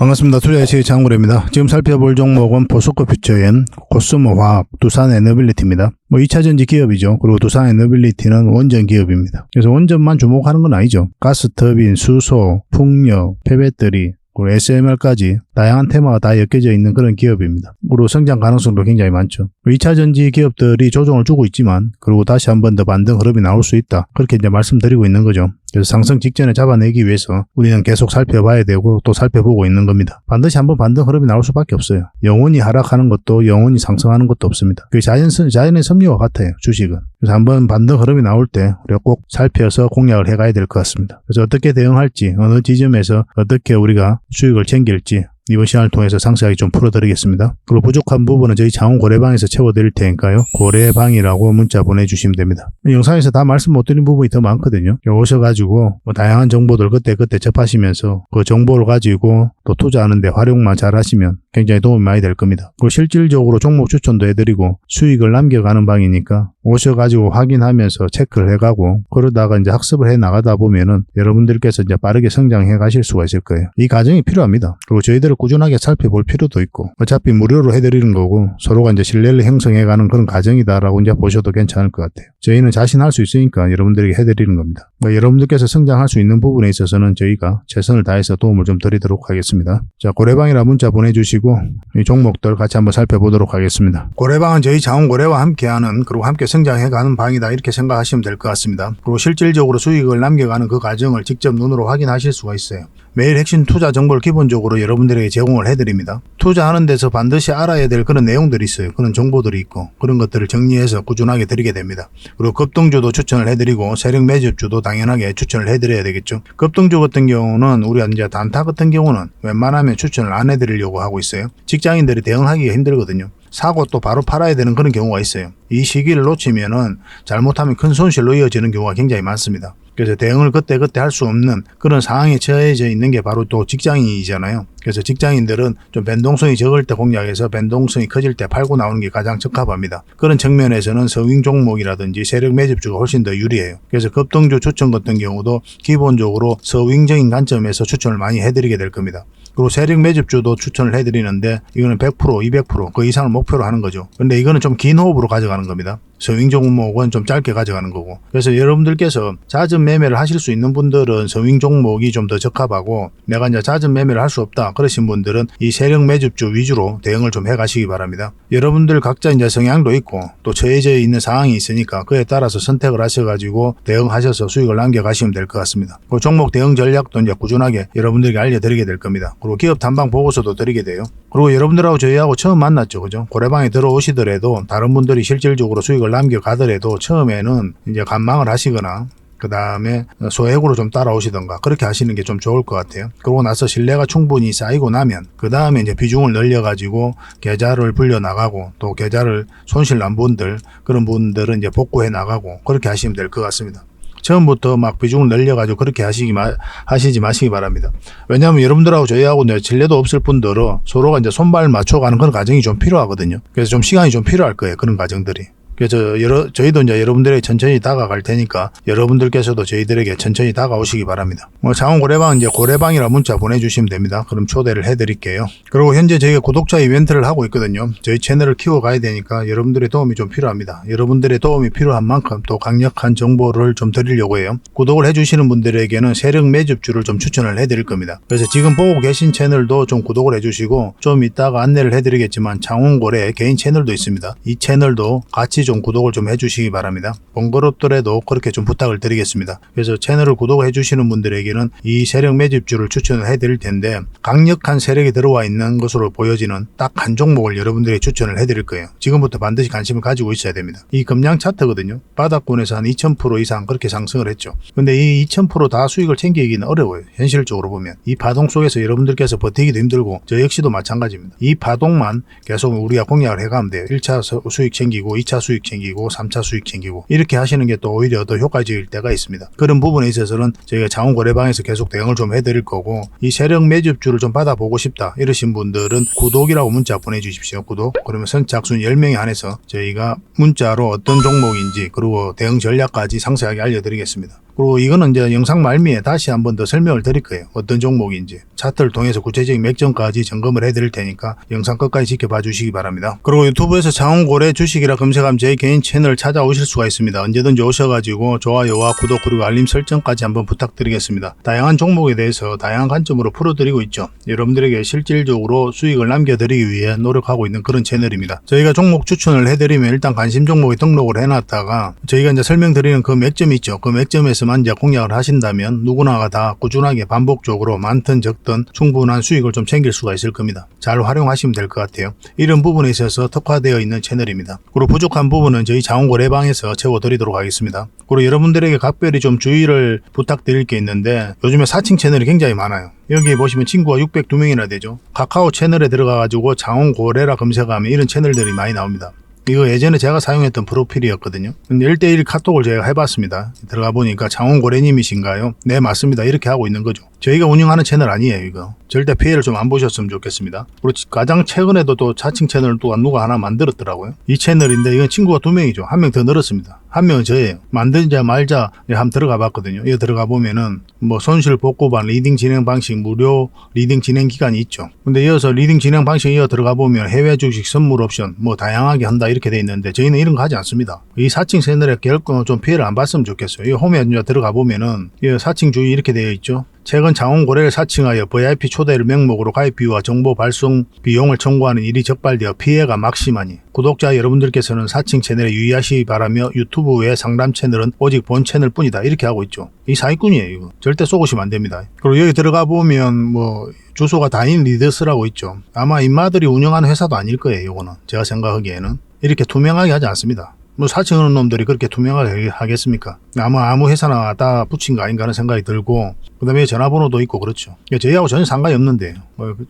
반갑습니다. 투자의 장구래입니다. 지금 살펴볼 종목은 포스코 퓨처엔, 코스모화학, 두산에너빌리티입니다. 2차전지 기업이죠. 그리고 두산에너빌리티는 원전 기업입니다. 그래서 원전만 주목하는 건 아니죠. 가스터빈, 수소, 풍력, 폐배터리, 그리고 SMR까지 다양한 테마가 다 엮여져 있는 그런 기업입니다. 그리고 성장 가능성도 굉장히 많죠. 2차전지 기업들이 조정을 주고 있지만 그리고 다시 한 번 더 반등 흐름이 나올 수 있다. 그렇게 이제 말씀드리고 있는 거죠. 그래서 상승 직전에 잡아내기 위해서 우리는 계속 살펴봐야 되고 또 살펴보고 있는 겁니다. 반드시 한번 반등 흐름이 나올 수밖에 없어요. 영원히 하락하는 것도 영원히 상승하는 것도 없습니다. 그게 자연의 섭리와 같아요. 주식은. 그래서 한번 반등 흐름이 나올 때 우리가 꼭 살펴서 공략을 해가야 될 것 같습니다. 그래서 어떻게 대응할지, 어느 지점에서 어떻게 우리가 수익을 챙길지 이번 시간을 통해서 상세하게 좀 풀어드리겠습니다. 그리고 부족한 부분은 저희 장원 고래방에서 채워드릴 테니까요. 고래방이라고 문자 보내주시면 됩니다. 영상에서 다 말씀 못 드린 부분이 더 많거든요. 오셔가지고 다양한 정보들 그때 접하시면서 그 정보를 가지고 또 투자하는데 활용만 잘 하시면 굉장히 도움이 많이 될 겁니다. 그리고 실질적으로 종목 추천도 해드리고 수익을 남겨가는 방이니까 오셔가지고 확인하면서 체크를 해가고 그러다가 이제 학습을 해 나가다 보면은 여러분들께서 이제 빠르게 성장해 가실 수가 있을 거예요. 이 과정이 필요합니다. 그리고 저희들을 꾸준하게 살펴볼 필요도 있고 어차피 무료로 해드리는 거고 서로가 이제 신뢰를 형성해가는 그런 과정이다라고 이제 보셔도 괜찮을 것 같아요. 저희는 자신할 수 있으니까 여러분들에게 해드리는 겁니다. 여러분들께서 성장할 수 있는 부분에 있어서는 저희가 최선을 다해서 도움을 좀 드리도록 하겠습니다. 자, 고래방이라 문자 보내주시고 이 종목들 같이 한번 살펴보도록 하겠습니다. 고래방은 저희 장원고래와 함께하는 그리고 함께 성장해가는 방이다 이렇게 생각하시면 될 것 같습니다. 그리고 실질적으로 수익을 남겨가는 그 과정을 직접 눈으로 확인하실 수가 있어요. 매일 핵심 투자 정보를 기본적으로 여러분들에게 제공을 해드립니다. 투자하는 데서 반드시 알아야 될 그런 내용들이 있어요. 그런 정보들이 있고 그런 것들을 정리해서 꾸준하게 드리게 됩니다. 그리고 급등주도 추천을 해드리고 세력 매집주도 당연하게 추천을 해드려야 되겠죠. 급등주 같은 경우는 우리가 이제 단타 같은 경우는 웬만하면 추천을 안 해드리려고 하고 있어요. 직장인들이 대응하기가 힘들거든요. 사고 또 바로 팔아야 되는 그런 경우가 있어요. 이 시기를 놓치면은 잘못하면 큰 손실로 이어지는 경우가 굉장히 많습니다. 그래서 대응을 그때 할 수 없는 그런 상황에 처해져 있는 게 바로 또 직장인이잖아요. 그래서 직장인들은 좀 변동성이 적을 때 공략해서 변동성이 커질 때 팔고 나오는 게 가장 적합합니다. 그런 측면에서는 서윙 종목이라든지 세력 매집주가 훨씬 더 유리해요. 그래서 급등주 추천 같은 경우도 기본적으로 서윙적인 관점에서 추천을 많이 해드리게 될 겁니다. 그리고 세력 매집주도 추천을 해드리는데 이거는 100%, 200% 그 이상을 목표로 하는 거죠. 근데 이거는 좀 긴 호흡으로 가져가는 겁니다. 서윙 종목은 좀 짧게 가져가는 거고. 그래서 여러분들께서 잦은 매매를 하실 수 있는 분들은 서윙 종목이 좀 더 적합하고 내가 이제 잦은 매매를 할 수 없다 그러신 분들은 이 세력 매집주 위주로 대응을 좀 해가시기 바랍니다. 여러분들 각자 이제 성향도 있고 또 처해져 있는 상황이 있으니까 그에 따라서 선택을 하셔가지고 대응하셔서 수익을 남겨가시면 될 것 같습니다. 그 종목 대응 전략도 이제 꾸준하게 여러분들에게 알려드리게 될 겁니다. 그리고 기업 단방 보고서도 드리게 돼요. 그리고 여러분들하고 저희하고 처음 만났죠, 그죠? 고래방에 들어오시더라도 다른 분들이 실질적으로 수익을 남겨가더라도 처음에는 이제 관망을 하시거나 그 다음에 소액으로 좀 따라오시던가 그렇게 하시는 게 좀 좋을 것 같아요. 그러고 나서 신뢰가 충분히 쌓이고 나면 그 다음에 이제 비중을 늘려가지고 계좌를 불려 나가고 또 계좌를 손실 난 분들 그런 분들은 이제 복구해 나가고 그렇게 하시면 될 것 같습니다. 처음부터 막 비중을 늘려가지고 그렇게 하시지 마시기 바랍니다. 왜냐하면 여러분들하고 저희하고 신뢰도 없을 분들은 서로가 이제 손발 맞춰가는 그런 과정이 좀 필요하거든요. 그래서 좀 시간이 좀 필요할 거예요. 그런 과정들이. 그래서 저희도 이제 여러분들에게 천천히 다가갈 테니까 여러분들께서도 저희들에게 천천히 다가오시기 바랍니다. 장원 고래방 이제 고래방이라 문자 보내주시면 됩니다. 그럼 초대를 해드릴게요. 그리고 현재 저희가 구독자 이벤트를 하고 있거든요. 저희 채널을 키워가야 되니까 여러분들의 도움이 좀 필요합니다. 여러분들의 도움이 필요한 만큼 또 강력한 정보를 좀 드리려고 해요. 구독을 해주시는 분들에게는 세력 매집주를 좀 추천을 해드릴 겁니다. 그래서 지금 보고 계신 채널도 좀 구독을 해주시고 좀 이따가 안내를 해드리겠지만 장원 고래 개인 채널도 있습니다. 이 채널도 같이 좀 구독을 좀 해주시기 바랍니다. 번거롭더라도 그렇게 좀 부탁을 드리겠습니다. 그래서 채널을 구독해 주시는 분들에게는 이 세력 매집주를 추천을 해드릴 텐데 강력한 세력이 들어와 있는 것으로 보여지는 딱 한 종목을 여러분들에게 추천을 해드릴 거예요. 지금부터 반드시 관심을 가지고 있어야 됩니다. 이 금량 차트거든요. 바닥권에서 한 2000% 이상 그렇게 상승을 했죠. 근데 이 2000% 다 수익을 챙기기는 어려워요. 현실적으로 보면. 이 파동 속에서 여러분들께서 버티기도 힘들고 저 역시도 마찬가지입니다. 이 파동만 계속 우리가 공략을 해가면 돼요. 1차 수익 챙기고 2차 수익 챙기고 3차 수익 챙기고 이렇게 하시는 게 또 오히려 더 효과적일 때가 있습니다. 그런 부분에 있어서는 저희가 장원고래방에서 계속 대응을 좀 해드릴 거고 이 세력 매집주를 좀 받아보고 싶다 이러신 분들은 구독이라고 문자 보내주십시오. 구독. 그러면 선착순 10명에 한해서 저희가 문자로 어떤 종목인지 그리고 대응 전략까지 상세하게 알려드리겠습니다. 그리고 이거는 이제 영상 말미에 다시 한번 더 설명을 드릴 거예요. 어떤 종목인지. 차트를 통해서 구체적인 맥점까지 점검을 해드릴 테니까 영상 끝까지 지켜봐 주시기 바랍니다. 그리고 유튜브에서 장원고래 주식이라 검색하면 제 개인 채널 찾아오실 수가 있습니다. 언제든지 오셔가지고 좋아요와 구독 그리고 알림 설정까지 한번 부탁드리겠습니다. 다양한 종목에 대해서 다양한 관점으로 풀어드리고 있죠. 여러분들에게 실질적으로 수익을 남겨드리기 위해 노력하고 있는 그런 채널입니다. 저희가 종목 추천을 해드리면 일단 관심 종목에 등록을 해놨다가 저희가 이제 설명드리는 그 맥점이 있죠. 그 맥점에서만 이제 공략을 하신다면 누구나가 다 꾸준하게 반복적으로 많든 적든 충분한 수익을 좀 챙길 수가 있을 겁니다. 잘 활용하시면 될 것 같아요. 이런 부분에 있어서 특화되어 있는 채널입니다. 그리고 부족한 부분은 저희 자원고래방에서 채워드리도록 하겠습니다. 그리고 여러분들에게 각별히 좀 주의를 부탁드릴 게 있는데 요즘에 사칭 채널이 굉장히 많아요. 여기 보시면 친구가 602명이나 되죠. 카카오 채널에 들어가가지고 장원고래라 검색하면 이런 채널들이 많이 나옵니다. 이거 예전에 제가 사용했던 프로필이었거든요. 근데 1대1 카톡을 제가 해봤습니다. 들어가 보니까 장원고래님이신가요? 네, 맞습니다. 이렇게 하고 있는 거죠. 저희가 운영하는 채널 아니에요, 이거. 절대 피해를 좀 안 보셨으면 좋겠습니다. 그리고 가장 최근에도 또 자칭 채널을 또 누가 하나 만들었더라고요. 이 채널인데 이건 친구가 2명이죠. 1명 더 늘었습니다. 1명은 저예요. 만들자 말자 한번 들어가 봤거든요. 이거 들어가 보면은 뭐 손실 복구반 리딩 진행 방식 무료 리딩 진행 기간이 있죠. 근데 이어서 리딩 진행 방식 이어 들어가 보면 해외 주식 선물 옵션 뭐 다양하게 한다 이렇게 돼 있는데 저희는 이런 거 하지 않습니다. 이 사칭 채널에 결코 좀 피해를 안 봤으면 좋겠어요. 이 홈에 들어가 보면은 이 사칭 주의 이렇게 되어 있죠. 최근 장원고래를 사칭하여 VIP 초대를 명목으로 가입 비유와 정보 발송 비용을 청구하는 일이 적발되어 피해가 막심하니 구독자 여러분들께서는 사칭 채널에 유의하시기 바라며 유튜브 외 상담 채널은 오직 본 채널 뿐이다 이렇게 하고 있죠. 이 사기꾼이에요. 이거 절대 속으시면 안 됩니다. 그리고 여기 들어가 보면 뭐 주소가 다인 리더스라고 있죠. 아마 인마들이 운영하는 회사도 아닐 거예요. 이거는 제가 생각하기에는 이렇게 투명하게 하지 않습니다. 뭐 사칭하는 놈들이 그렇게 투명하게 하겠습니까? 아마 아무 회사나 다 붙인 거 아닌가 하는 생각이 들고 그 다음에 전화번호도 있고 그렇죠. 저희하고 전혀 상관이 없는데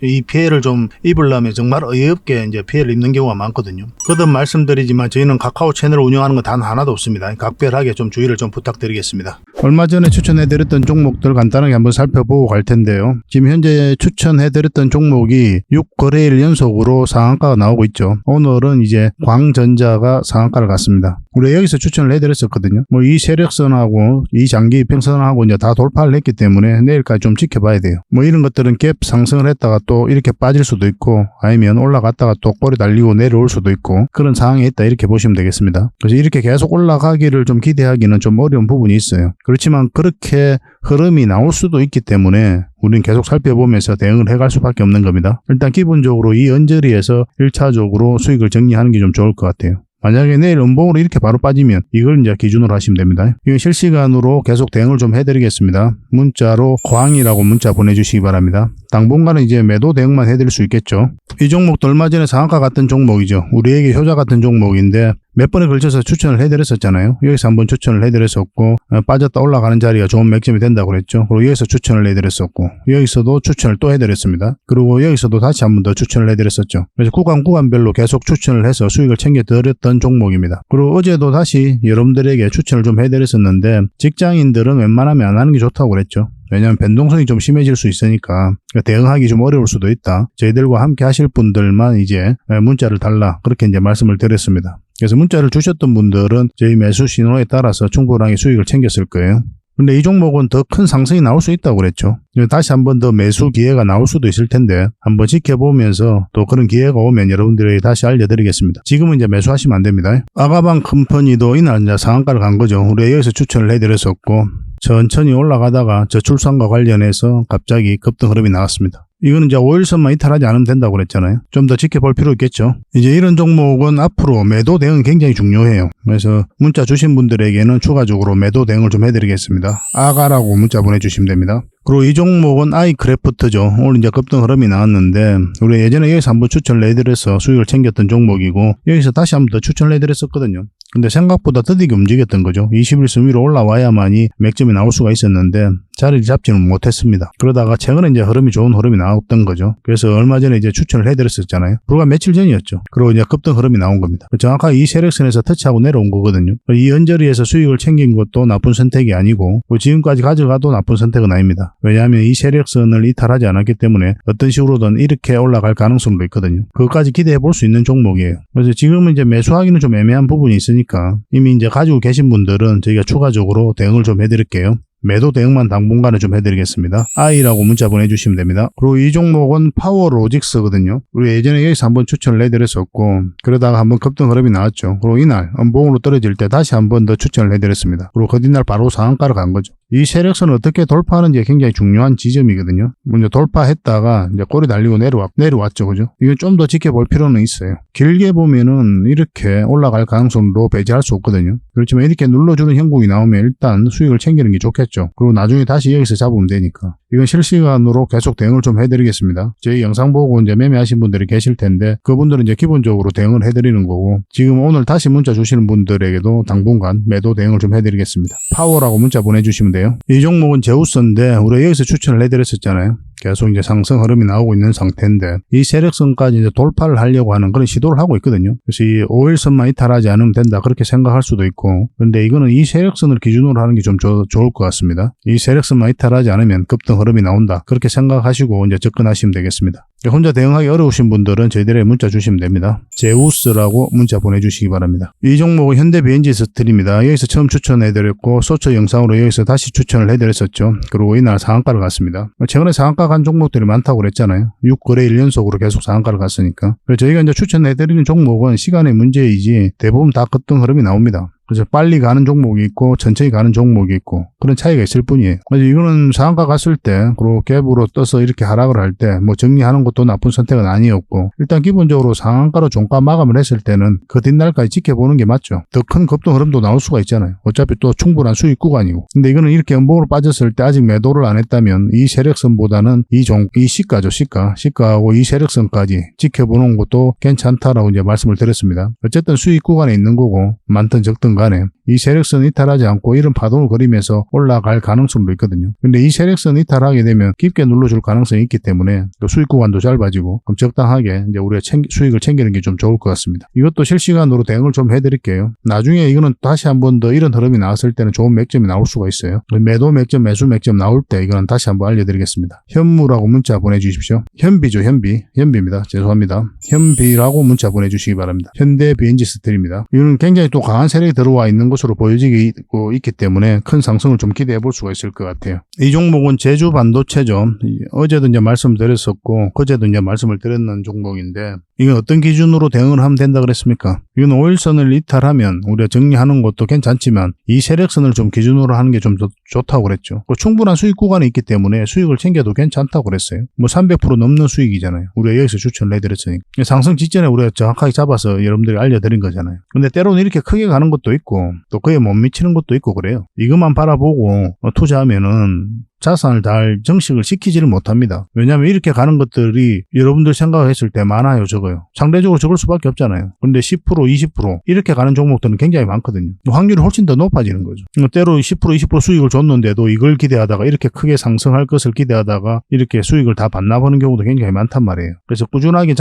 이 피해를 좀 입으려면 정말 어이없게 이제 피해를 입는 경우가 많거든요. 거듭 말씀드리지만 저희는 카카오 채널을 운영하는 건 단 하나도 없습니다. 각별하게 좀 주의를 좀 부탁드리겠습니다. 얼마 전에 추천해드렸던 종목들 간단하게 한번 살펴보고 갈 텐데요. 지금 현재 추천해드렸던 종목이 6거래일 연속으로 상한가가 나오고 있죠. 오늘은 이제 광전자가 상한가를 갔습니다. 우리 여기서 추천을 해드렸었거든요. 뭐 이 세력선하고 이 장기 이평선하고 이제 다 돌파를 했기 때문에 내일까지 좀 지켜봐야 돼요. 뭐 이런 것들은 갭 상승을 했다가 또 이렇게 빠질 수도 있고 아니면 올라갔다가 또 꼬리 달리고 내려올 수도 있고 그런 상황에 있다 이렇게 보시면 되겠습니다. 그래서 이렇게 계속 올라가기를 좀 기대하기는 좀 어려운 부분이 있어요. 그렇지만 그렇게 흐름이 나올 수도 있기 때문에 우리는 계속 살펴보면서 대응을 해갈 수밖에 없는 겁니다. 일단 기본적으로 이 언저리에서 1차적으로 수익을 정리하는 게 좀 좋을 것 같아요. 만약에 내일 음봉으로 이렇게 바로 빠지면 이걸 이제 기준으로 하시면 됩니다. 이건 실시간으로 계속 대응을 좀 해드리겠습니다. 문자로 광이라고 문자 보내주시기 바랍니다. 당분간은 이제 매도 대응만 해드릴 수 있겠죠. 이 종목도 얼마 전에 상한가 같은 종목이죠. 우리에게 효자 같은 종목인데 몇 번에 걸쳐서 추천을 해드렸었잖아요. 여기서 한번 추천을 해드렸었고 빠졌다 올라가는 자리가 좋은 맥점이 된다고 그랬죠. 그리고 여기서 추천을 해드렸었고 여기서도 추천을 또 해드렸습니다. 그리고 여기서도 다시 한번 더 추천을 해드렸었죠. 그래서 구간별로 계속 추천을 해서 수익을 챙겨드렸던 종목입니다. 그리고 어제도 다시 여러분들에게 추천을 좀 해드렸었는데 직장인들은 웬만하면 안 하는 게 좋다고 그랬죠. 왜냐하면 변동성이 좀 심해질 수 있으니까 대응하기 좀 어려울 수도 있다. 저희들과 함께 하실 분들만 이제 문자를 달라 그렇게 이제 말씀을 드렸습니다. 그래서 문자를 주셨던 분들은 저희 매수 신호에 따라서 충분하게 수익을 챙겼을 거예요. 근데 이 종목은 더 큰 상승이 나올 수 있다고 그랬죠. 다시 한번 더 매수 기회가 나올 수도 있을 텐데 한번 지켜보면서 또 그런 기회가 오면 여러분들에게 다시 알려드리겠습니다. 지금은 이제 매수하시면 안 됩니다. 아가방 컴퍼니도 이날 이제 상한가를 간 거죠. 우리가 여기서 추천을 해드렸었고 천천히 올라가다가 저출산과 관련해서 갑자기 급등 흐름이 나왔습니다. 이거는 이제 5일선만 이탈하지 않으면 된다고 그랬잖아요. 좀 더 지켜볼 필요 있겠죠. 이제 이런 종목은 앞으로 매도 대응이 굉장히 중요해요. 그래서 문자 주신 분들에게는 추가적으로 매도 대응을 좀 해드리겠습니다. 아가라고 문자 보내주시면 됩니다. 그리고 이 종목은 아이크래프트죠. 오늘 이제 급등 흐름이 나왔는데 우리 예전에 여기서 한번 추천을 해드려서 수익을 챙겼던 종목이고 여기서 다시 한번 더 추천을 해드렸었거든요. 근데 생각보다 더디게 움직였던 거죠. 21선 위로 올라와야만이 맥점이 나올 수가 있었는데 자리를 잡지는 못했습니다. 그러다가 최근에 이제 흐름이 좋은 흐름이 나왔던 거죠. 그래서 얼마 전에 이제 추천을 해드렸었잖아요. 불과 며칠 전이었죠. 그리고 이제 급등 흐름이 나온 겁니다. 정확하게 이 세력선에서 터치하고 내려온 거거든요. 이 언저리에서 수익을 챙긴 것도 나쁜 선택이 아니고 지금까지 가져가도 나쁜 선택은 아닙니다. 왜냐하면 이 세력선을 이탈하지 않았기 때문에 어떤 식으로든 이렇게 올라갈 가능성도 있거든요. 그것까지 기대해 볼 수 있는 종목이에요. 그래서 지금은 이제 매수하기는 좀 애매한 부분이 있으니까 이미 이제 가지고 계신 분들은 저희가 추가적으로 대응을 좀 해드릴게요. 매도 대응만 당분간은 좀 해드리겠습니다. I라고 문자 보내주시면 됩니다. 그리고 이 종목은 파워로직스거든요. 우리 예전에 여기서 한번 추천을 해드렸었고 그러다가 한번 급등 흐름이 나왔죠. 그리고 이날 음봉으로 떨어질 때 다시 한번 더 추천을 해드렸습니다. 그리고 그 뒷날 바로 상한가로 간 거죠. 이 세력선을 어떻게 돌파하는지 굉장히 중요한 지점이거든요. 먼저 돌파했다가 이제 꼬리 달리고 내려왔죠. 그죠? 이건 좀 더 지켜볼 필요는 있어요. 길게 보면은 이렇게 올라갈 가능성도 배제할 수 없거든요. 그렇지만 이렇게 눌러주는 형국이 나오면 일단 수익을 챙기는 게 좋겠죠. 그리고 나중에 다시 여기서 잡으면 되니까. 이건 실시간으로 계속 대응을 좀 해드리겠습니다. 저희 영상 보고 이제 매매하신 분들이 계실 텐데 그분들은 이제 기본적으로 대응을 해드리는 거고 지금 오늘 다시 문자 주시는 분들에게도 당분간 매도 대응을 좀 해드리겠습니다. 파워라고 문자 보내주시면 돼요. 이 종목은 제우스인데 우리가 여기서 추천을 해드렸었잖아요. 계속 이제 상승 흐름이 나오고 있는 상태인데 이 세력선까지 이제 돌파를 하려고 하는 그런 시도를 하고 있거든요. 그래서 이 5일선만 이탈하지 않으면 된다 그렇게 생각할 수도 있고 근데 이거는 이 세력선을 기준으로 하는 게 좀 좋을 것 같습니다. 이 세력선만 이탈하지 않으면 급등 흐름이 나온다 그렇게 생각하시고 이제 접근하시면 되겠습니다. 혼자 대응하기 어려우신 분들은 저희들에게 문자 주시면 됩니다. 제우스라고 문자 보내주시기 바랍니다. 이 종목은 현대비엔지스틸입니다. 여기서 처음 추천해드렸고 소처 영상으로 여기서 다시 추천을 해드렸었죠. 그리고 이날 상한가를 갔습니다. 최근에 상한가 간 종목들이 많다고 그랬잖아요. 6거래 1연속으로 계속 상한가를 갔으니까. 그래서 저희가 이제 추천해드리는 종목은 시간의 문제이지 대부분 다 급등 흐름이 나옵니다. 그래서 빨리 가는 종목이 있고 천천히 가는 종목이 있고 그런 차이가 있을 뿐이에요. 그래서 이거는 상한가 갔을 때 그리고 갭으로 떠서 이렇게 하락을 할 때 뭐 정리하는 것도 나쁜 선택은 아니었고 일단 기본적으로 상한가로 종가 마감을 했을 때는 그 뒷날까지 지켜보는 게 맞죠. 더 큰 급등 흐름도 나올 수가 있잖아요. 어차피 또 충분한 수익 구간이고. 근데 이거는 이렇게 음봉으로 빠졌을 때 아직 매도를 안 했다면 이 세력선보다는 이 시가죠. 시가하고 이 세력선까지 지켜보는 것도 괜찮다라고 이제 말씀을 드렸습니다. 어쨌든 수익 구간에 있는 거고 많든 적든 간에 이 세력선 이탈하지 않고 이런 파동을 그리면서 올라갈 가능성도 있거든요. 근데 이 세력선 이탈하게 되면 깊게 눌러줄 가능성이 있기 때문에 또 수익 구간도 짧아지고 그럼 적당하게 이제 우리가 수익을 챙기는 게 좀 좋을 것 같습니다. 이것도 실시간으로 대응을 좀 해드릴게요. 나중에 이거는 다시 한번 더 이런 흐름이 나왔을 때는 좋은 맥점이 나올 수가 있어요. 매도 맥점, 매수 맥점 나올 때 이거는 다시 한번 알려드리겠습니다. 현무라고 문자 보내주십시오. 현비죠. 현비입니다. 죄송합니다. 현비라고 문자 보내주시기 바랍니다. 현대비엔지스틸입니다. 이거는 굉장히 또 강한 세력이 들어와 있는 것으로 보여지고 있기 때문에 큰 상승을 좀 기대해 볼 수가 있을 것 같아요. 이 종목은 제주 반도체죠. 어제도 이제 말씀드렸었고 그제도 이제 말씀을 드렸는 종목인데 이건 어떤 기준으로 대응을 하면 된다 그랬습니까? 이건 5일선을 이탈하면 우리가 정리하는 것도 괜찮지만 이 세력선을 좀 기준으로 하는 게 좀 좋다고 그랬죠. 충분한 수익 구간이 있기 때문에 수익을 챙겨도 괜찮다고 그랬어요. 뭐 300% 넘는 수익이잖아요. 우리가 여기서 추천을 해드렸으니까. 상승 직전에 우리가 정확하게 잡아서 여러분들이 알려드린 거잖아요. 근데 때로는 이렇게 크게 가는 것도 있고 또 그에 못 미치는 것도 있고 그래요. 이것만 바라보고 투자하면은 자산을 잘 정식을 시키지를 못합니다. 왜냐하면 이렇게 가는 것들이 여러분들 생각했을 때 많아요. 적어요. 상대적으로 적을 수밖에 없잖아요. 근데 10% 20% 이렇게 가는 종목들은 굉장히 많거든요. 확률이 훨씬 더 높아지는 거죠. 때로 10% 20% 수익을 줬는데도 이걸 기대하다가 이렇게 크게 상승할 것을 기대하다가 이렇게 수익을 다 반납하는 경우도 굉장히 많단 말이에요. 그래서 꾸준하게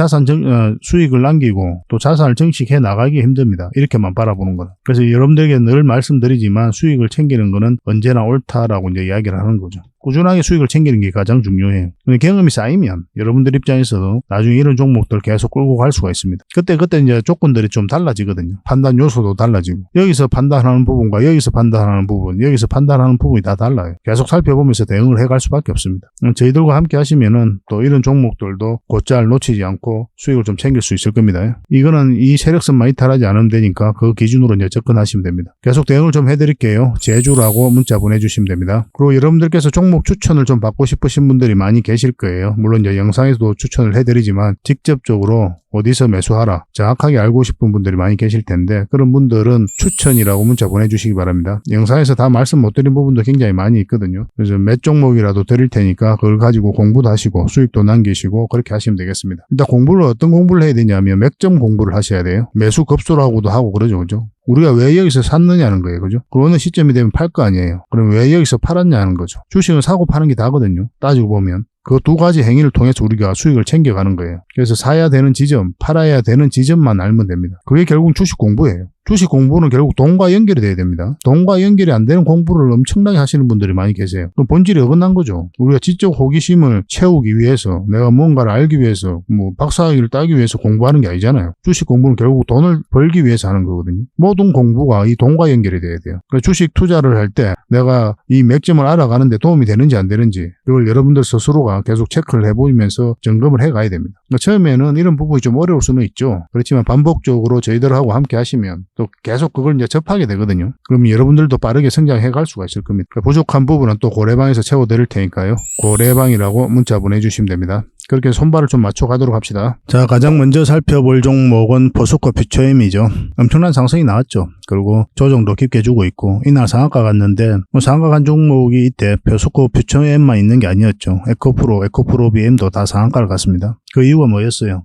수익을 남기고 또 자산을 정식해 나가기 힘듭니다. 이렇게만 바라보는 거는. 그래서 여러분들에게 늘 말씀드리지만 수익을 챙기는 거는 언제나 옳다라고 이제 이야기를 하는 거죠. 꾸준하게 수익을 챙기는 게 가장 중요해요. 근데 경험이 쌓이면 여러분들 입장에서도 나중에 이런 종목들 계속 끌고 갈 수가 있습니다. 그때 이제 조건들이 좀 달라지거든요. 판단 요소도 달라지고 여기서 판단하는 부분과 여기서 판단하는 부분, 여기서 판단하는 부분이 다 달라요. 계속 살펴보면서 대응을 해갈 수밖에 없습니다. 저희들과 함께 하시면은 또 이런 종목들도 곧잘 놓치지 않고 수익을 좀 챙길 수 있을 겁니다. 이거는 이 세력선만 이탈하지 않으면 되니까 그 기준으로 이제 접근하시면 됩니다. 계속 대응을 좀 해드릴게요. 제주라고 문자 보내주시면 됩니다. 그리고 여러분들께서 종목 추천을 좀 받고 싶으신 분들이 많이 계실 거예요. 물론 이제 영상에서도 추천을 해드리지만 직접적으로 어디서 매수하라 정확하게 알고 싶은 분들이 많이 계실 텐데 그런 분들은 추천이라고 문자 보내주시기 바랍니다. 영상에서 다 말씀 못 드린 부분도 굉장히 많이 있거든요. 그래서 몇 종목이라도 드릴 테니까 그걸 가지고 공부도 하시고 수익도 남기시고 그렇게 하시면 되겠습니다. 일단 어떤 공부를 해야 되냐면 맥점 공부를 하셔야 돼요. 매수 급소라고도 하고 그러죠. 그죠? 우리가 왜 여기서 샀느냐는 거예요. 그죠? 그 어느 시점이 되면 팔 거 아니에요. 그럼 왜 여기서 팔았냐는 거죠. 주식은 사고 파는 게 다거든요. 따지고 보면. 그 두 가지 행위를 통해서 우리가 수익을 챙겨가는 거예요. 그래서 사야 되는 지점, 팔아야 되는 지점만 알면 됩니다. 그게 결국 주식 공부예요. 주식 공부는 결국 돈과 연결이 돼야 됩니다. 돈과 연결이 안 되는 공부를 엄청나게 하시는 분들이 많이 계세요. 그럼 본질이 어긋난 거죠. 우리가 지적 호기심을 채우기 위해서, 내가 뭔가를 알기 위해서, 박사학위를 따기 위해서 공부하는 게 아니잖아요. 주식 공부는 결국 돈을 벌기 위해서 하는 거거든요. 모든 공부가 이 돈과 연결이 돼야 돼요. 그러니까 주식 투자를 할 때 내가 이 맥점을 알아가는데 도움이 되는지 안 되는지, 그걸 여러분들 스스로가 계속 체크를 해보면서 점검을 해가야 됩니다. 그러니까 처음에는 이런 부분이 좀 어려울 수는 있죠. 그렇지만 반복적으로 저희들하고 함께 하시면 또 계속 그걸 이제 접하게 되거든요. 그럼 여러분들도 빠르게 성장해 갈 수가 있을 겁니다. 부족한 부분은 또 고래방에서 채워드릴 테니까요. 고래방이라고 문자 보내주시면 됩니다. 그렇게 손발을 좀 맞춰가도록 합시다. 자, 가장 먼저 살펴볼 종목은 포스코 퓨처엠이죠. 엄청난 상승이 나왔죠. 그리고 조정도 깊게 주고 있고 이날 상한가 갔는데 상한가 간 종목이 이때 포스코 퓨처엠만 있는 게 아니었죠. 에코프로 BM도 다 상한가를 갔습니다. 그 이유가 뭐였어요?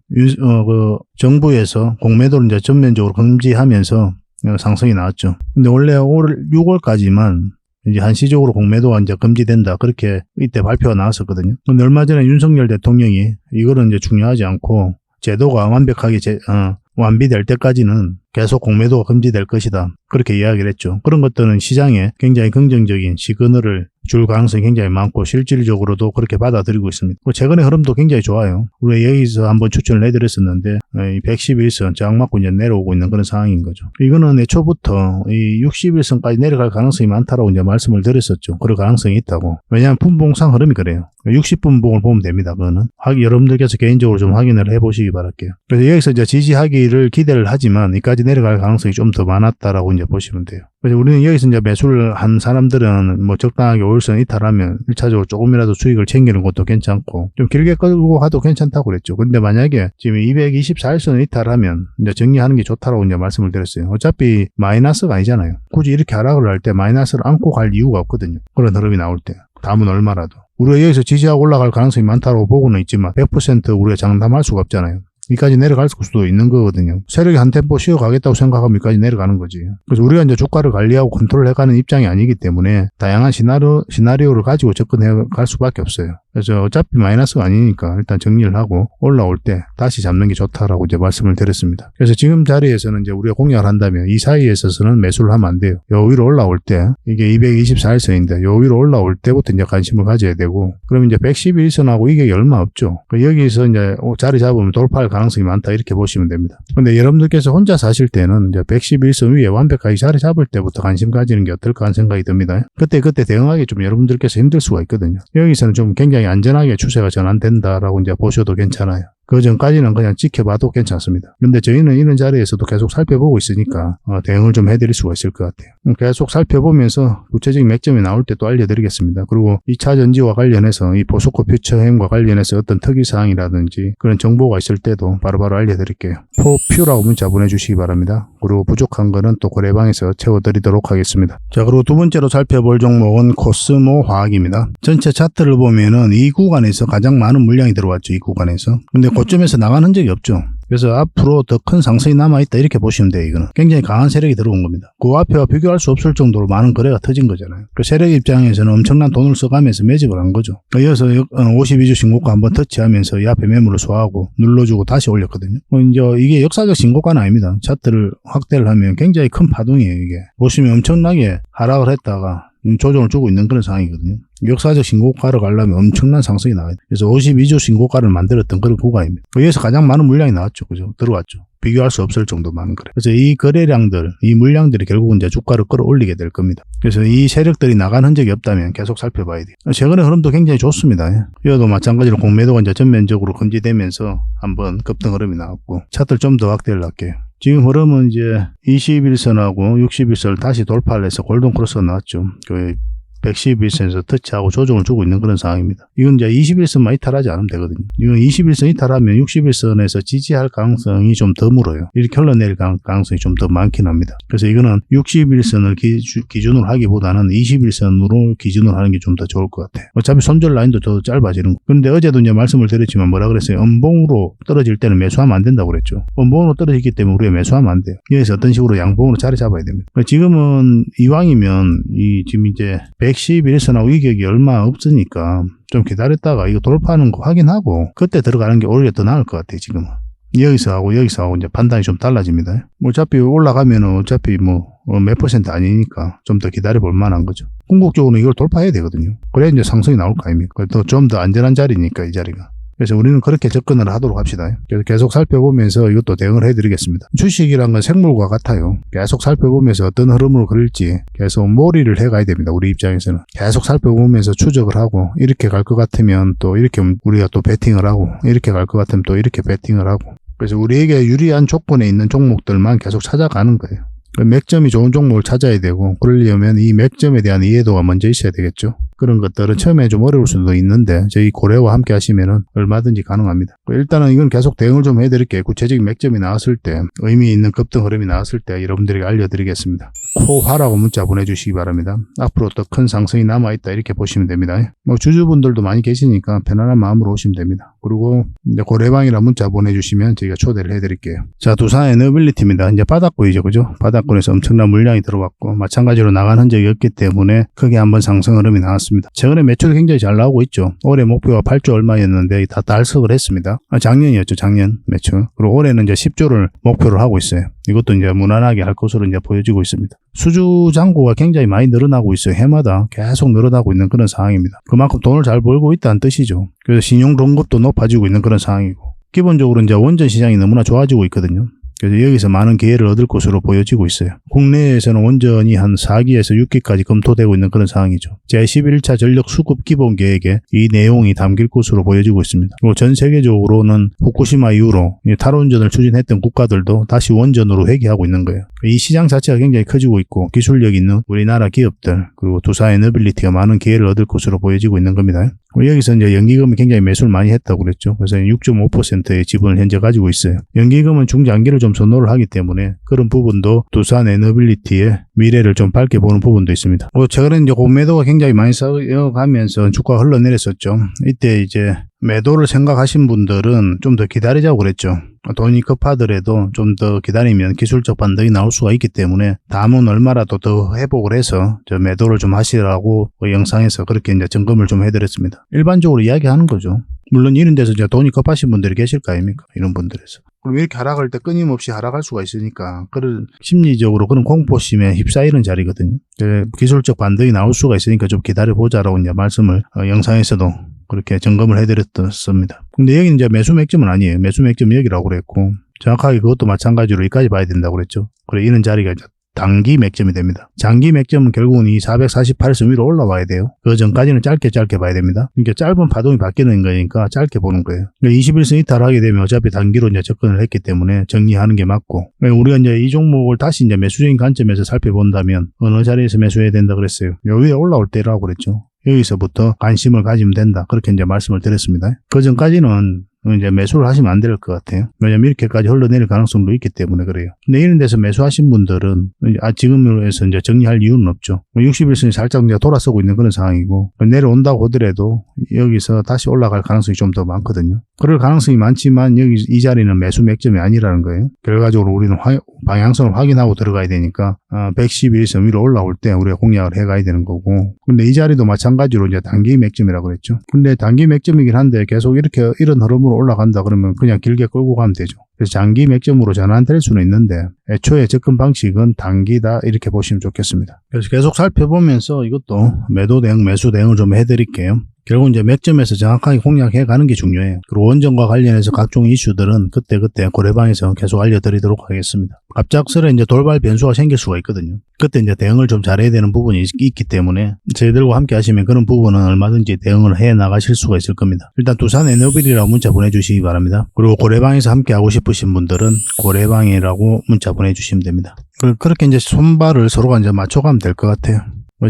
정부에서 공매도를 이제 전면적으로 금지하면서 상승이 나왔죠. 근데 원래 올 6월까지만 이제 한시적으로 공매도가 이제 금지된다. 그렇게 이때 발표가 나왔었거든요. 근데 얼마 전에 윤석열 대통령이 이거는 이제 중요하지 않고 제도가 완벽하게 완비될 때까지는 계속 공매도가 금지될 것이다. 그렇게 이야기를 했죠. 그런 것들은 시장에 굉장히 긍정적인 시그널을 줄 가능성이 굉장히 많고 실질적으로도 그렇게 받아들이고 있습니다. 최근의 흐름도 굉장히 좋아요. 우리가 여기서 한번 추천을 해드렸었는데 111선 저항 맞고 이제 내려오고 있는 그런 상황인 거죠. 이거는 애초부터 이 61선까지 내려갈 가능성이 많다라고 이제 말씀을 드렸었죠. 그럴 가능성이 있다고. 왜냐하면 분봉상 흐름이 그래요. 60분봉을 보면 됩니다. 그거는 여러분들께서 개인적으로 좀 확인을 해보시기 바랄게요. 그래서 여기서 이제 지지하기를 기대를 하지만 이까지 내려갈 가능성이 좀 더 많았다라고 이제 보시면 돼요. 그래서 우리는 여기서 이제 매수를 한 사람들은 적당하게 5일선 이탈하면 1차적으로 조금이라도 수익을 챙기는 것도 괜찮고 좀 길게 끌고 가도 괜찮다고 그랬죠. 근데 만약에 지금 224일선 이탈하면 이제 정리하는 게 좋다라고 이제 말씀을 드렸어요. 어차피 마이너스가 아니잖아요. 굳이 이렇게 하락을 할 때 마이너스를 안고 갈 이유가 없거든요. 그런 흐름이 나올 때. 다음은 얼마라도. 우리가 여기서 지지하고 올라갈 가능성이 많다고 보고는 있지만 100% 우리가 장담할 수가 없잖아요. 여기까지 내려갈 수도 있는 거거든요. 세력이 한 템포 쉬어가겠다고 생각하면 여기까지 내려가는 거지. 그래서 우리가 이제 주가를 관리하고 컨트롤해가는 입장이 아니기 때문에 다양한 시나리오를 가지고 접근해 갈 수밖에 없어요. 그래서 어차피 마이너스가 아니니까 일단 정리를 하고 올라올 때 다시 잡는 게 좋다라고 이제 말씀을 드렸습니다. 그래서 지금 자리에서는 이제 우리가 공략을 한다면 이 사이에 있어서는 매수를 하면 안 돼요. 요 위로 올라올 때 이게 224일선인데 요 위로 올라올 때부터 이제 관심을 가져야 되고 그러면 이제 111선하고 이게 얼마 없죠. 여기서 이제 자리 잡으면 돌파할 가능성이 많다 이렇게 보시면 됩니다. 근데 여러분들께서 혼자 사실 때는 이제 111선 위에 완벽하게 자리 잡을 때부터 관심 가지는 게 어떨까 하는 생각이 듭니다. 그때 대응하기 좀 여러분들께서 힘들 수가 있거든요. 여기서는 좀 굉장히 안전하게 추세가 전환된다라고 이제 보셔도 괜찮아요. 그 전까지는 그냥 지켜봐도 괜찮습니다. 근데 저희는 이런 자리에서도 계속 살펴보고 있으니까 대응을 좀 해드릴 수가 있을 것 같아요. 계속 살펴보면서 구체적인 맥점이 나올 때 또 알려드리겠습니다. 그리고 2차 전지와 관련해서 이 포스코 퓨처햄과 관련해서 어떤 특이사항이라든지 그런 정보가 있을 때도 바로바로 알려드릴게요. 포퓨라고 문자 보내주시기 바랍니다. 그리고 부족한 거는 또 고래방에서 채워드리도록 하겠습니다. 자, 그리고 두 번째로 살펴볼 종목은 코스모 화학입니다. 전체 차트를 보면은 이 구간에서 가장 많은 물량이 들어왔죠. 이 구간에서. 근데 고점에서 나간 흔적이 없죠. 그래서 앞으로 더 큰 상승이 남아있다 이렇게 보시면 돼요. 이거는 굉장히 강한 세력이 들어온 겁니다. 그 앞에와 비교할 수 없을 정도로 많은 거래가 터진 거잖아요. 그 세력 입장에서는 엄청난 돈을 써가면서 매집을 한 거죠. 이어서 52주 신고가 한번 터치하면서 이 앞에 매물을 소화하고 눌러주고 다시 올렸거든요. 이제 이게 역사적 신고가는 아닙니다. 차트를 확대를 하면 굉장히 큰 파동이에요. 이게 보시면 엄청나게 하락을 했다가 조정을 주고 있는 그런 상황이거든요. 역사적 신고가를 가려면 엄청난 상승이 나와야 돼요. 그래서 52주 신고가를 만들었던 그런 구간입니다. 여기서 가장 많은 물량이 나왔죠. 그죠? 들어왔죠. 비교할 수 없을 정도 많은 거래. 그래서 이 거래량들, 이 물량들이 결국은 이제 주가를 끌어올리게 될 겁니다. 그래서 이 세력들이 나간 흔적이 없다면 계속 살펴봐야 돼요. 최근의 흐름도 굉장히 좋습니다. 이어도 마찬가지로 공매도가 이제 전면적으로 금지되면서 한번 급등 흐름이 나왔고, 차트를 좀 더 확대를 할게요. 지금 흐름은 이제 21선하고 61선을 다시 돌파를 해서 골든 크로스가 나왔죠. 111선에서 터치하고 조정을 주고 있는 그런 상황입니다. 이건 이제 21선만 이탈하지 않으면 되거든요. 이건 21선 이탈하면 61선에서 지지할 가능성이 좀 더 물어요. 이렇게 흘러내릴 가능성이 좀 더 많긴 합니다. 그래서 이거는 61선을 기준으로 하기보다는 21선으로 기준으로 하는 게 좀 더 좋을 것 같아요. 어차피 손절 라인도 더 짧아지는 거. 그런데 어제도 이제 말씀을 드렸지만 뭐라 그랬어요? 음봉으로 떨어질 때는 매수하면 안 된다고 그랬죠. 음봉으로 떨어지기 때문에 우리가 매수하면 안 돼요. 여기서 어떤 식으로 양봉으로 자리 잡아야 됩니다. 지금은 이왕이면 지금 이제 111선하고 이격이 얼마 없으니까 좀 기다렸다가 이거 돌파하는 거 확인하고 그때 들어가는 게 오히려 더 나을 것 같아요. 지금은. 여기서 하고 이제 판단이 좀 달라집니다. 어차피 올라가면은 어차피 몇 % 아니니까 좀 더 기다려 볼 만한 거죠. 궁극적으로는 이걸 돌파해야 되거든요. 그래야 이제 상승이 나올 거 아닙니까? 좀 더 안전한 자리니까 이 자리가. 그래서 우리는 그렇게 접근을 하도록 합시다. 그래서 계속 살펴보면서 이것도 대응을 해드리겠습니다. 주식이란 건 생물과 같아요. 계속 살펴보면서 어떤 흐름으로 그럴지 계속 몰이를 해가야 됩니다. 우리 입장에서는. 계속 살펴보면서 추적을 하고 이렇게 갈 것 같으면 또 이렇게 우리가 또 베팅을 하고 이렇게 갈 것 같으면 또 이렇게 베팅을 하고 그래서 우리에게 유리한 조건에 있는 종목들만 계속 찾아가는 거예요. 맥점이 좋은 종목을 찾아야 되고 그러려면 이 맥점에 대한 이해도가 먼저 있어야 되겠죠. 그런 것들은 처음에 좀 어려울 수도 있는데 저희 고래와 함께 하시면은 얼마든지 가능합니다. 일단은 이건 계속 대응을 좀 해드릴게요. 구체적인 맥점이 나왔을 때 의미 있는 급등 흐름이 나왔을 때 여러분들에게 알려드리겠습니다. 코화라고 문자 보내주시기 바랍니다. 앞으로 더 큰 상승이 남아있다 이렇게 보시면 됩니다. 주주분들도 많이 계시니까 편안한 마음으로 오시면 됩니다. 그리고 이제 고래방이라 문자 보내주시면 저희가 초대를 해드릴게요. 자, 두산 에너빌리티입니다. 이제 바닥권이죠, 그죠? 바닥권에서 엄청난 물량이 들어왔고 마찬가지로 나간 흔적이 없기 때문에 크게 한번 상승 흐름이 나왔습니다. 최근에 매출이 굉장히 잘 나오고 있죠. 올해 목표가 8조 얼마였는데 다 달성을 했습니다. 작년이었죠, 작년 매출. 그리고 올해는 이제 10조를 목표를 하고 있어요. 이것도 이제 무난하게 할 것으로 이제 보여지고 있습니다. 수주 잔고가 굉장히 많이 늘어나고 있어요. 해마다 계속 늘어나고 있는 그런 상황입니다. 그만큼 돈을 잘 벌고 있다는 뜻이죠. 그래서 신용 등급도 높아지고 있는 그런 상황이고 기본적으로 이제 원전 시장이 너무나 좋아지고 있거든요. 그래서 여기서 많은 기회를 얻을 것으로 보여지고 있어요. 국내에서는 원전이 한 4기에서 6기까지 검토되고 있는 그런 상황이죠. 제11차 전력 수급 기본 계획에 이 내용이 담길 것으로 보여지고 있습니다. 그리고 전 세계적으로는 후쿠시마 이후로 탈원전을 추진했던 국가들도 다시 원전으로 회귀하고 있는 거예요. 이 시장 자체가 굉장히 커지고 있고 기술력 있는 우리나라 기업들 그리고 두산 에너빌리티가 많은 기회를 얻을 것으로 보여지고 있는 겁니다. 여기서 이제 연기금이 굉장히 매수를 많이 했다고 그랬죠. 그래서 6.5%의 지분을 현재 가지고 있어요. 연기금은 중장기를 좀 선호를 하기 때문에 그런 부분도 두산 에너빌리티의 미래를 좀 밝게 보는 부분도 있습니다. 최근에 이제 고매도가 굉장히 많이 쌓여가면서 주가가 흘러내렸었죠. 이때 이제 매도를 생각하신 분들은 좀 더 기다리자고 그랬죠. 돈이 급하더라도 좀 더 기다리면 기술적 반등이 나올 수가 있기 때문에 다음은 얼마라도 더 회복을 해서 매도를 좀 하시라고 영상에서 그렇게 이제 점검을 좀 해드렸습니다. 일반적으로 이야기하는 거죠. 물론 이런 데서 이제 돈이 급하신 분들이 계실 거 아닙니까? 이런 분들에서. 그럼 이렇게 하락할 때 끊임없이 하락할 수가 있으니까 그런 심리적으로 그런 공포심에 휩싸이는 자리거든요. 기술적 반등이 나올 수가 있으니까 좀 기다려보자라고 이제 말씀을 영상에서도 그렇게 점검을 해드렸습니다. 근데 여기는 이제 매수 맥점은 아니에요. 매수 맥점은 여기라고 그랬고 정확하게 그것도 마찬가지로 여기까지 봐야 된다고 그랬죠. 그래 이런 자리가 이제 단기 맥점이 됩니다. 장기 맥점은 결국은 이 448선 위로 올라와야 돼요. 그 전까지는 짧게 봐야 됩니다. 그러니까 짧은 파동이 바뀌는 거니까 짧게 보는 거예요. 그러니까 21선 이탈하게 되면 어차피 단기로 이제 접근을 했기 때문에 정리하는 게 맞고 우리가 이제 이 종목을 다시 이제 매수적인 관점에서 살펴본다면 어느 자리에서 매수해야 된다 그랬어요. 여기에 올라올 때라고 그랬죠. 여기서부터 관심을 가지면 된다. 그렇게 이제 말씀을 드렸습니다. 그 전까지는 이제 매수를 하시면 안 될 것 같아요. 왜냐면 이렇게까지 흘러내릴 가능성도 있기 때문에 그래요. 근데 이런 데서 매수하신 분들은 지금으로 해서 이제 정리할 이유는 없죠. 61선이 살짝 이제 돌아서고 있는 그런 상황이고 내려온다고 하더라도 여기서 다시 올라갈 가능성이 좀 더 많거든요. 그럴 가능성이 많지만 여기 이 자리는 매수 맥점이 아니라는 거예요. 결과적으로 우리는 방향성을 확인하고 들어가야 되니까 111선 위로 올라올 때 우리가 공략을 해가야 되는 거고 근데 이 자리도 마찬가지로 이제 단기 맥점이라고 그랬죠. 근데 단기 맥점이긴 한데 계속 이런 흐름으로 올라간다 그러면 그냥 길게 끌고 가면 되죠. 그래서 장기 맥점으로 전환될 수는 있는데 애초에 접근 방식은 단기다 이렇게 보시면 좋겠습니다. 그래서 계속 살펴보면서 이것도 매도 대응, 매수 대응을 좀 해드릴게요. 결국 이제 맥점에서 정확하게 공략해 가는 게 중요해요. 그리고 원전과 관련해서 각종 이슈들은 그때 고래방에서 계속 알려드리도록 하겠습니다. 갑작스레 이제 돌발 변수가 생길 수가 있거든요. 그때 이제 대응을 좀 잘해야 되는 부분이 있기 때문에 저희들과 함께 하시면 그런 부분은 얼마든지 대응을 해 나가실 수가 있을 겁니다. 일단 두산 에너빌이라고 문자 보내주시기 바랍니다. 그리고 고래방에서 함께 하고 싶으신 분들은 고래방이라고 문자 보내주시면 됩니다. 그렇게 이제 손발을 서로가 이제 맞춰가면 될 것 같아요.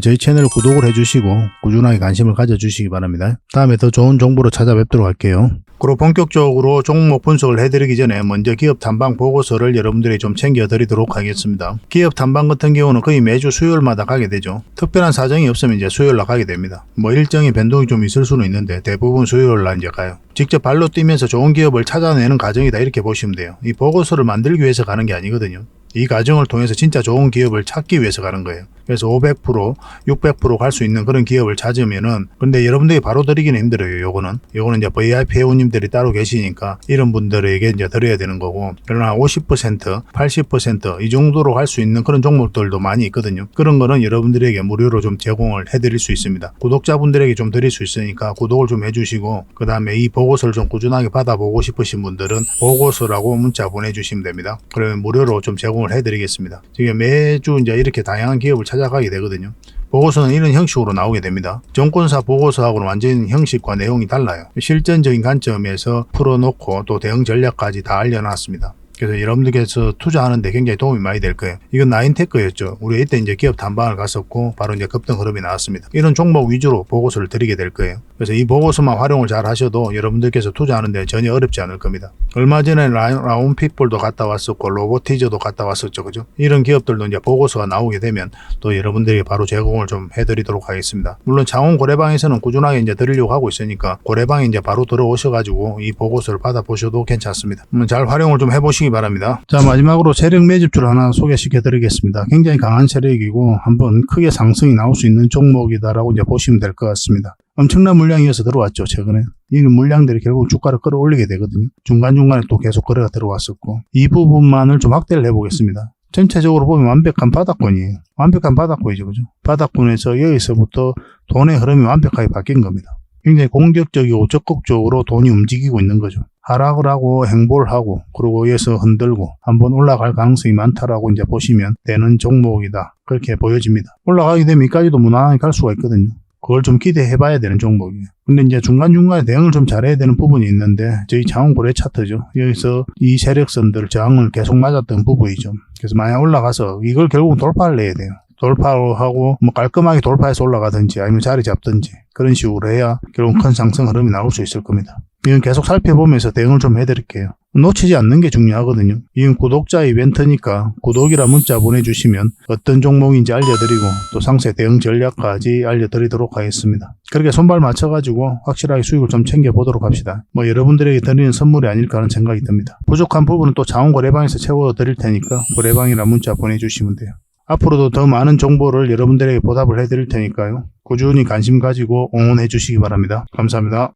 저희 채널 구독을 해주시고 꾸준하게 관심을 가져주시기 바랍니다. 다음에 더 좋은 정보로 찾아뵙도록 할게요. 그리고 본격적으로 종목 분석을 해드리기 전에 먼저 기업 탐방 보고서를 여러분들이 좀 챙겨드리도록 하겠습니다. 기업 탐방 같은 경우는 거의 매주 수요일마다 가게 되죠. 특별한 사정이 없으면 이제 수요일날 가게 됩니다. 일정의 변동이 좀 있을 수는 있는데 대부분 수요일날 이제 가요. 직접 발로 뛰면서 좋은 기업을 찾아내는 과정이다 이렇게 보시면 돼요. 이 보고서를 만들기 위해서 가는 게 아니거든요. 이 과정을 통해서 진짜 좋은 기업을 찾기 위해서 가는 거예요. 그래서 500%, 600% 갈 수 있는 그런 기업을 찾으면은, 근데 여러분들이 바로 드리기는 힘들어요. 요거는 이제 VIP 회원님들이 따로 계시니까 이런 분들에게 이제 드려야 되는 거고, 그러나 50%, 80% 이 정도로 갈 수 있는 그런 종목들도 많이 있거든요. 그런 거는 여러분들에게 무료로 좀 제공을 해드릴 수 있습니다. 구독자분들에게 좀 드릴 수 있으니까 구독을 좀 해주시고, 그 다음에 이 보고서를 좀 꾸준하게 받아보고 싶으신 분들은 보고서라고 문자 보내주시면 됩니다. 그러면 무료로 좀 제공을 해드리겠습니다. 지금 매주 이제 이렇게 다양한 기업을 찾아가게 되거든요. 보고서는 이런 형식으로 나오게 됩니다. 정권사 보고서하고는 완전 형식과 내용이 달라요. 실전적인 관점에서 풀어놓고 또 대응 전략까지 다 알려놨습니다. 그래서 여러분들께서 투자하는데 굉장히 도움이 많이 될 거예요. 이건 나인테크였죠. 우리 이때 이제 기업 탐방을 갔었고 바로 이제 급등 흐름이 나왔습니다. 이런 종목 위주로 보고서를 드리게 될 거예요. 그래서 이 보고서만 활용을 잘 하셔도 여러분들께서 투자하는데 전혀 어렵지 않을 겁니다. 얼마 전에 라운핏볼도 갔다 왔었고 로보티저도 갔다 왔었죠. 그죠? 이런 기업들도 이제 보고서가 나오게 되면 또 여러분들이 바로 제공을 좀 해드리도록 하겠습니다. 물론 창원 고래방에서는 꾸준하게 이제 드리려고 하고 있으니까 고래방에 이제 바로 들어오셔가지고 이 보고서를 받아보셔도 괜찮습니다. 잘 활용을 좀 해보시기 바랍니다. 자, 마지막으로 세력 매집주를 하나 소개시켜 드리겠습니다. 굉장히 강한 세력이고 한번 크게 상승이 나올 수 있는 종목이다라고 이제 보시면 될 것 같습니다. 엄청난 물량이어서 들어왔죠. 최근에 이 물량들이 결국 주가를 끌어올리게 되거든요. 중간중간에 또 계속 거래가 들어왔었고, 이 부분만을 좀 확대를 해보겠습니다. 전체적으로 보면 완벽한 바닥권이에요. 완벽한 바닥권이죠. 그죠? 바닥권에서 여기서부터 돈의 흐름이 완벽하게 바뀐 겁니다. 굉장히 공격적이고 적극적으로 돈이 움직이고 있는 거죠. 하락을 하고 행보를 하고 그리고 여기서 흔들고 한번 올라갈 가능성이 많다라고 이제 보시면 되는 종목이다. 그렇게 보여집니다. 올라가게 되면 여기까지도 무난하게 갈 수가 있거든요. 그걸 좀 기대해 봐야 되는 종목이에요. 근데 이제 중간중간에 대응을 좀 잘해야 되는 부분이 있는데, 저희 창원 고래 차트죠. 여기서 이 세력선들 저항을 계속 맞았던 부분이죠. 그래서 만약 올라가서 이걸 결국 돌파를 내야 돼요. 돌파하고 깔끔하게 돌파해서 올라가든지 아니면 자리 잡든지 그런 식으로 해야 결국 큰 상승 흐름이 나올 수 있을 겁니다. 이건 계속 살펴보면서 대응을 좀 해드릴게요. 놓치지 않는 게 중요하거든요. 이건 구독자 이벤트니까 구독이라 문자 보내주시면 어떤 종목인지 알려드리고 또 상세 대응 전략까지 알려드리도록 하겠습니다. 그렇게 손발 맞춰가지고 확실하게 수익을 좀 챙겨보도록 합시다. 여러분들에게 드리는 선물이 아닐까 하는 생각이 듭니다. 부족한 부분은 또 창원 고래방에서 채워 드릴 테니까 고래방이라 문자 보내주시면 돼요. 앞으로도 더 많은 정보를 여러분들에게 보답을 해드릴 테니까요. 꾸준히 관심 가지고 응원해 주시기 바랍니다. 감사합니다.